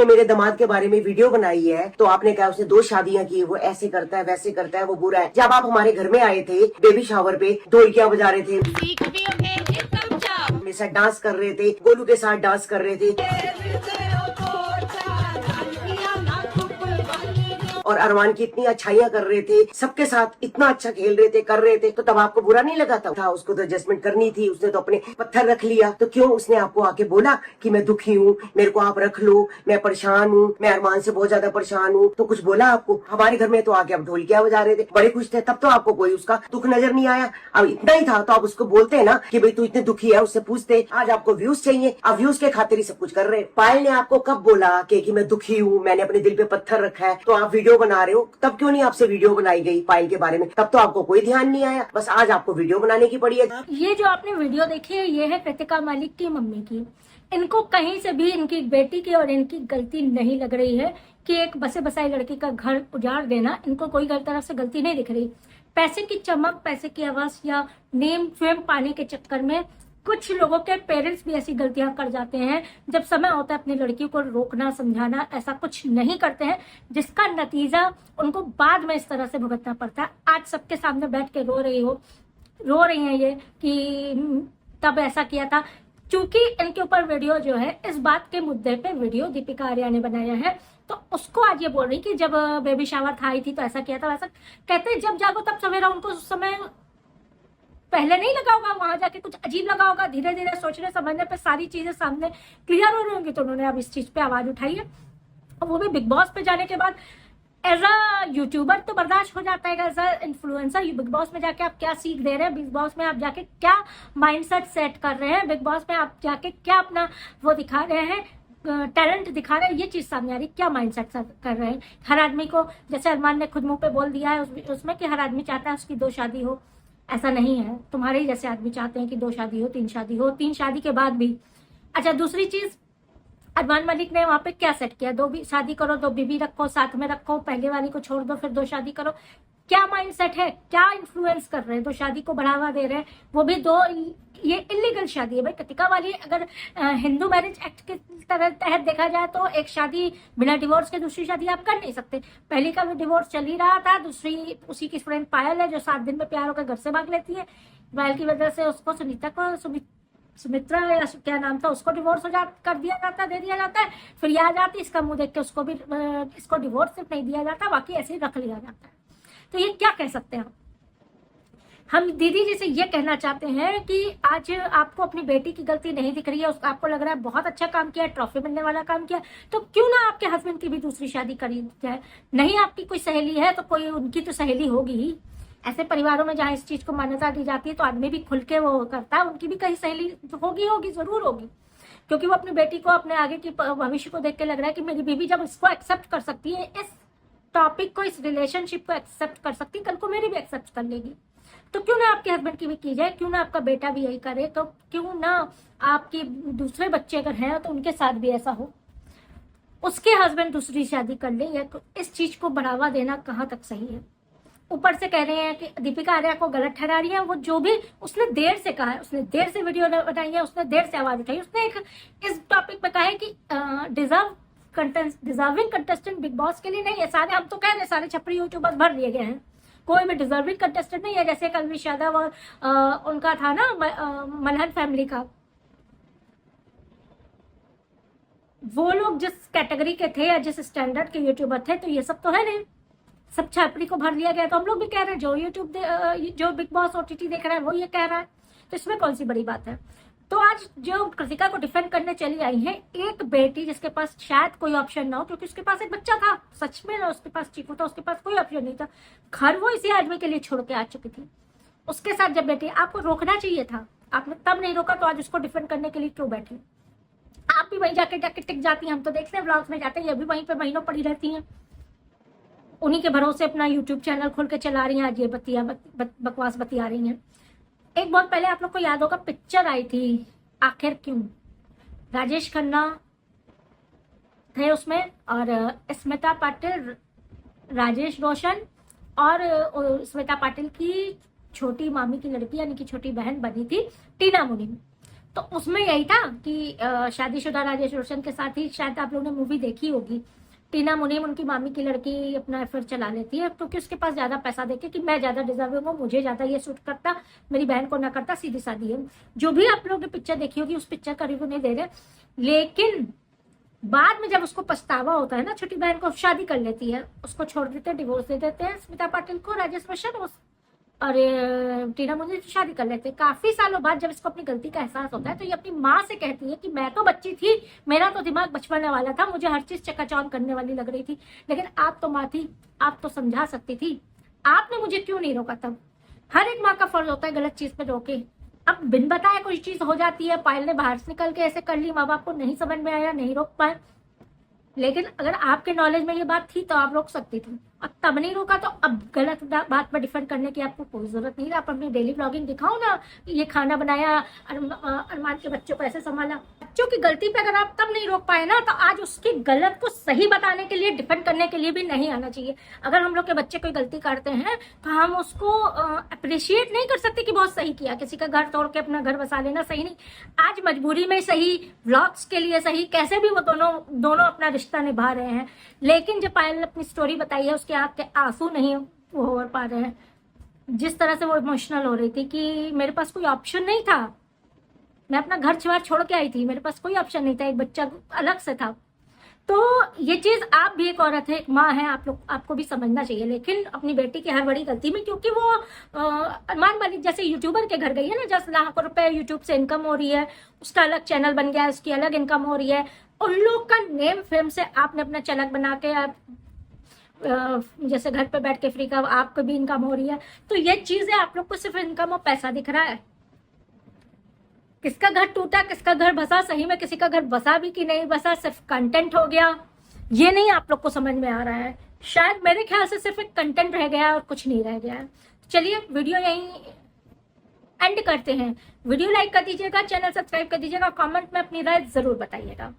आपने मेरे दामाद के बारे में वीडियो बनाई है तो आपने कहा उसने 2 शादियां की, वो ऐसे करता है वैसे करता है, वो बुरा है। जब आप हमारे घर में आए थे बेबी शावर पे, ढोलकियां बजा रहे थे, मेरे साथ डांस कर रहे थे, गोलू के साथ डांस कर रहे थे और अरमान की इतनी अच्छाइयां कर रहे थे, सबके साथ इतना अच्छा खेल रहे थे, कर रहे थे, तो तब आपको बुरा नहीं लगा था? उसको तो एडजस्टमेंट करनी थी, उसने तो अपने पत्थर रख लिया। तो क्यों उसने आपको आके बोला कि मैं दुखी हूँ, मेरे को आप रख लो, मैं परेशान हूँ, मैं अरमान से बहुत ज्यादा परेशान हूँ? तो कुछ बोला आपको? हमारे घर में तो आके आप ढोलकियां बजा रहे थे, बड़े खुश थे, तब तो आपको कोई उसका दुख नजर नहीं आया। अब इतना ही था तो आप उसको बोलते ना कि भाई तू इतने दुखी है, उससे पूछते। आज आपको व्यूज चाहिए, आप व्यूज के खातिर ही सब कुछ कर रहे हैं। पायल ने आपको कब बोला कि मैं दुखी हूँ, मैंने अपने दिल पे पत्थर रखा है, तो आप वीडियो बना रहे हो? तब क्यों नहीं आपसे वीडियो बनाई गई पायल के बारे में? तब तो आपको कोई ध्यान नहीं आया, बस आज आपको वीडियो बनाने की पड़ी है। ये जो आपने वीडियो देखी है ये है कृतिका मलिक की मम्मी की। इनको कहीं से भी इनकी बेटी की और इनकी गलती नहीं लग रही है कि एक बसे बसाई लड़की का घर उजाड़ देना, इनको कोई तरफ से गलती नहीं दिख रही। पैसे की चमक, पैसे की आवाज या नेम फेम पाने के चक्कर में कुछ लोगों के पेरेंट्स भी ऐसी गलतियां कर जाते हैं। जब समय होता है अपनी लड़की को रोकना, समझाना, ऐसा कुछ नहीं करते हैं, जिसका नतीजा उनको बाद में इस तरह से भुगतना पड़ता है। आज सबके सामने बैठ के रो रही हैं ये कि तब ऐसा किया था। क्योंकि इनके ऊपर वीडियो जो है, इस बात के मुद्दे पे वीडियो दीपिका आर्या ने बनाया है, तो उसको आज ये बोल रही कि जब बेबी शावर था आई थी तो ऐसा किया था, वैसा। कहते हैं जब जागो तब सवेरा। उनको उस समय पहले नहीं लगा होगा, वहां जाके कुछ अजीब लगा होगा। धीरे धीरे सोचने समझने पे सारी चीजें सामने क्लियर हो रही होंगी, तो उन्होंने अब इस चीज पे आवाज उठाई है। और वो भी बिग बॉस पे जाने के बाद। एज अ यूट्यूबर तो बर्दाश्त हो जाता है, as a influencer Bigg Boss में जाके आप क्या सीख दे रहे हैं, बिग बॉस में आप जाके क्या माइंडसेट सेट कर रहे हैं, बिग बॉस में आप जाके क्या अपना वो दिखा रहे हैं, टैलेंट दिखा रहे हैं, ये चीज सामने आ रही। क्या माइंडसेट कर रहे हैं? हर आदमी को, जैसे अरमान ने खुद मुंह पे बोल दिया है उसमें कि हर आदमी चाहता है उसकी 2 शादी हो। ऐसा नहीं है, तुम्हारे ही जैसे आदमी चाहते हैं कि 2 शादी हो, 3 शादी हो, 3 शादी के बाद भी। अच्छा, दूसरी चीज, अरमान मलिक ने वहां पे क्या सेट किया? 2 शादी करो, 2 बीबी रखो, साथ में रखो, पहले वाली को छोड़ दो, फिर 2 शादी करो। क्या माइंडसेट है? क्या इन्फ्लुएंस कर रहे हैं? 2 शादी को बढ़ावा दे रहे हैं, वो भी 2। ये इलीगल शादी है भाई। कृतिका वाली अगर हिंदू मैरिज एक्ट के तहत देखा जाए तो एक शादी बिना डिवोर्स के दूसरी शादी आप कर नहीं सकते। पहली का भी डिवोर्स चल ही रहा था, दूसरी उसी की फ्रेंड पायल है जो 7 दिन में प्यार होकर घर से भाग लेती है। पायल की वजह से उसको सुमित्रा या क्या नाम था, उसको डिवोर्स कर दिया जाता, दे दिया जाता है। फिर ये आ जाती, इसका मुंह देख के उसको भी इसको डिवोर्स सिर्फ नहीं दिया जाता, बाकी ऐसे ही रख लिया जाता है। तो ये क्या कह सकते हैं हम दीदी जी से? ये कहना चाहते हैं कि आज आपको अपनी बेटी की गलती नहीं दिख रही है, उसको आपको लग रहा है बहुत अच्छा काम किया, ट्रॉफी मिलने वाला काम किया, तो क्यों ना आपके हस्बैंड की भी दूसरी शादी करी जाए? नहीं आपकी कोई सहेली है तो कोई उनकी तो सहेली होगी ही। ऐसे परिवारों में जहाँ इस चीज को मान्यता दी जाती है तो आदमी भी खुल के वो करता है, उनकी भी कहीं सहेली होगी, जरूर होगी। क्योंकि वो अपनी बेटी को, अपने आगे की भविष्य को देख के लग रहा है कि मेरी बीवी जब इसको एक्सेप्ट कर सकती है, इस टॉपिक को, इस रिलेशनशिप को एक्सेप्ट कर सकती है, कल को मेरी भी एक्सेप्ट कर लेगी। तो क्यों ना आपके हस्बैंड की भी की जाए, क्यों ना आपका बेटा भी यही करे, तो क्यों ना आपके दूसरे बच्चे अगर हैं तो उनके साथ भी ऐसा हो, उसके हस्बैंड दूसरी शादी कर ले। या तो इस चीज को बढ़ावा देना कहाँ तक सही है? ऊपर से कह रहे हैं कि दीपिका आर्या को गलत ठहरा रही है। वो जो भी उसने देर से कहा है, उसने देर से वीडियो बनाई है, उसने देर से आवाज उठाई, उसने एक इस टॉपिक पे कहा है कि डिजर्विंग कंटेस्टेंट बिग बॉस के लिए नहीं है। सारे, हम तो कह रहे हैं सारे छपरी यूट्यूबर्स भर दिए गए हैं, कोई भी डिजर्विंग कंटेस्टेंट नहीं है। जैसे कलविश यादव और उनका था ना मल्हन फैमिली का, वो लोग जिस कैटेगरी के थे या जिस स्टैंडर्ड के यूट्यूबर थे, तो ये सब तो है नहीं, सब छापड़ी को भर लिया गया। तो हम लोग भी कह रहे हैं, जो बिग बॉस OTT देख रहा है वो ये कह रहा है, तो इसमें कौन सी बड़ी बात है? तो आज जो कृतिका को डिफेंड करने चली आई है, एक बेटी जिसके पास शायद कोई ऑप्शन ना हो, क्योंकि उसके पास एक बच्चा था, सच में ना उसके पास चीकू था, उसके पास कोई ऑप्शन नहीं था, घर वो इसी आदमी के लिए छोड़ के आ चुकी थी। उसके साथ जब बेटी, आपको रोकना चाहिए था, आपने तब नहीं रोका, तो आज उसको डिफेंड करने के लिए क्यों बैठी? आप भी वहीं जाके टिक जाती हैं, हम तो देखते हैं ब्लॉग्स में जाते हैं, ये भी वहीं पे महीनों पड़ी रहती हैं, उन्हीं के भरोसे अपना यूट्यूब चैनल खोल के चला रही हैं। आज ये बकवास बतिया रही हैं। एक बहुत पहले आप लोग को याद होगा पिक्चर आई थी आखिर क्यों, राजेश खन्ना थे उसमें, और स्मिता पाटिल, राजेश रोशन और स्मिता पाटिल की छोटी मामी की लड़की यानी कि छोटी बहन बनी थी टीना मुनी। तो उसमें यही था कि शादीशुदा राजेश रोशन के साथ ही, शायद आप लोगों ने मूवी देखी होगी, टीना मुनीम उनकी मामी की लड़की अपना अफेयर चला लेती है क्योंकि उसके पास ज्यादा पैसा देके कि मैं ज्यादा डिजर्विंग हूँ, मुझे ज्यादा ये सूट करता, मेरी बहन को ना करता, सीधी सादी है। जो भी आप लोगों ने पिक्चर देखी होगी, उस पिक्चर का रिव्यू नहीं दे रहे, लेकिन बाद में जब उसको पछतावा होता है ना, छोटी बहन को शादी कर लेती है, उसको छोड़ देते हैं, डिवोर्स दे देते हैं स्मिता पाटिल को, राजेश रोशन और टीना मुनीम से शादी कर लेते हैं। काफी सालों बाद जब इसको अपनी गलती का एहसास होता है तो ये अपनी माँ से कहती है कि मैं तो बच्ची थी, मेरा तो दिमाग बचपने वाला था, मुझे हर चीज चकाचौंध करने वाली लग रही थी, लेकिन आप तो माँ थी, आप तो समझा सकती थी, आपने मुझे क्यों नहीं रोका तब। हर एक माँ का फर्ज होता है गलत चीज पे रोके। अब बिन बताए कोई चीज हो जाती है, पायल ने बाहर से निकल के ऐसे कर ली, माँ बाप को नहीं समझ में आया, नहीं रोक पाए, लेकिन अगर आपके नॉलेज में ये बात थी तो आप रोक सकती थी, और तब नहीं रोका तो अब गलत बात पर डिफेंड करने की आपको कोई जरूरत नहीं है। आप अपनी डेली ब्लॉगिंग दिखाओ ना, ये खाना बनाया, अरमान के बच्चों को ऐसे संभाला। बच्चों की गलती पे अगर आप तब नहीं रोक पाए ना, तो आज उसकी गलत को सही बताने के लिए, डिफेंड करने के लिए भी नहीं आना चाहिए। अगर हम लोग के बच्चे कोई गलती करते हैं तो हम उसको अप्रिशिएट नहीं कर सकते कि बहुत सही किया। किसी का घर तोड़ के अपना घर बसा लेना सही नहीं, आज मजबूरी में सही, व्लॉग्स के लिए सही, कैसे भी वो दोनों अपना रिश्ता निभा रहे हैं। लेकिन जब पायल ने अपनी स्टोरी बताई है, उसके आंख के आंसू नहीं वो हो पा रहे हैं, जिस तरह से वो इमोशनल हो रही थी कि मेरे पास कोई ऑप्शन नहीं था, मैं अपना घर छुआर छोड़ के आई थी, मेरे पास कोई ऑप्शन नहीं था, एक बच्चा अलग से था। तो ये चीज, आप भी एक औरत है, एक माँ है, आपको भी समझना चाहिए। लेकिन अपनी बेटी की हर बड़ी गलती में, क्योंकि वो अरमान मलिक जैसे यूट्यूबर के घर गई है ना, 10 लाख रुपए यूट्यूब से इनकम हो रही है, उसका अलग चैनल बन गया है, उसकी अलग इनकम हो रही है, उन लोग का नेम फेम से आपने अपना चलक बना के आप जैसे घर पे बैठ के फ्री का आपको भी इनकम हो रही है। तो ये चीजें आप लोग को सिर्फ इनकम और पैसा दिख रहा है। किसका घर टूटा, किसका घर बसा, सही में किसी का घर बसा भी कि नहीं बसा, सिर्फ कंटेंट हो गया, ये नहीं आप लोग को समझ में आ रहा है। शायद मेरे ख्याल से सिर्फ एक कंटेंट रह गया है और कुछ नहीं रह गया है। चलिए वीडियो यहीं एंड करते हैं। वीडियो लाइक कर दीजिएगा, चैनल सब्सक्राइब कर दीजिएगा, कमेंट में अपनी राय जरूर बताइएगा।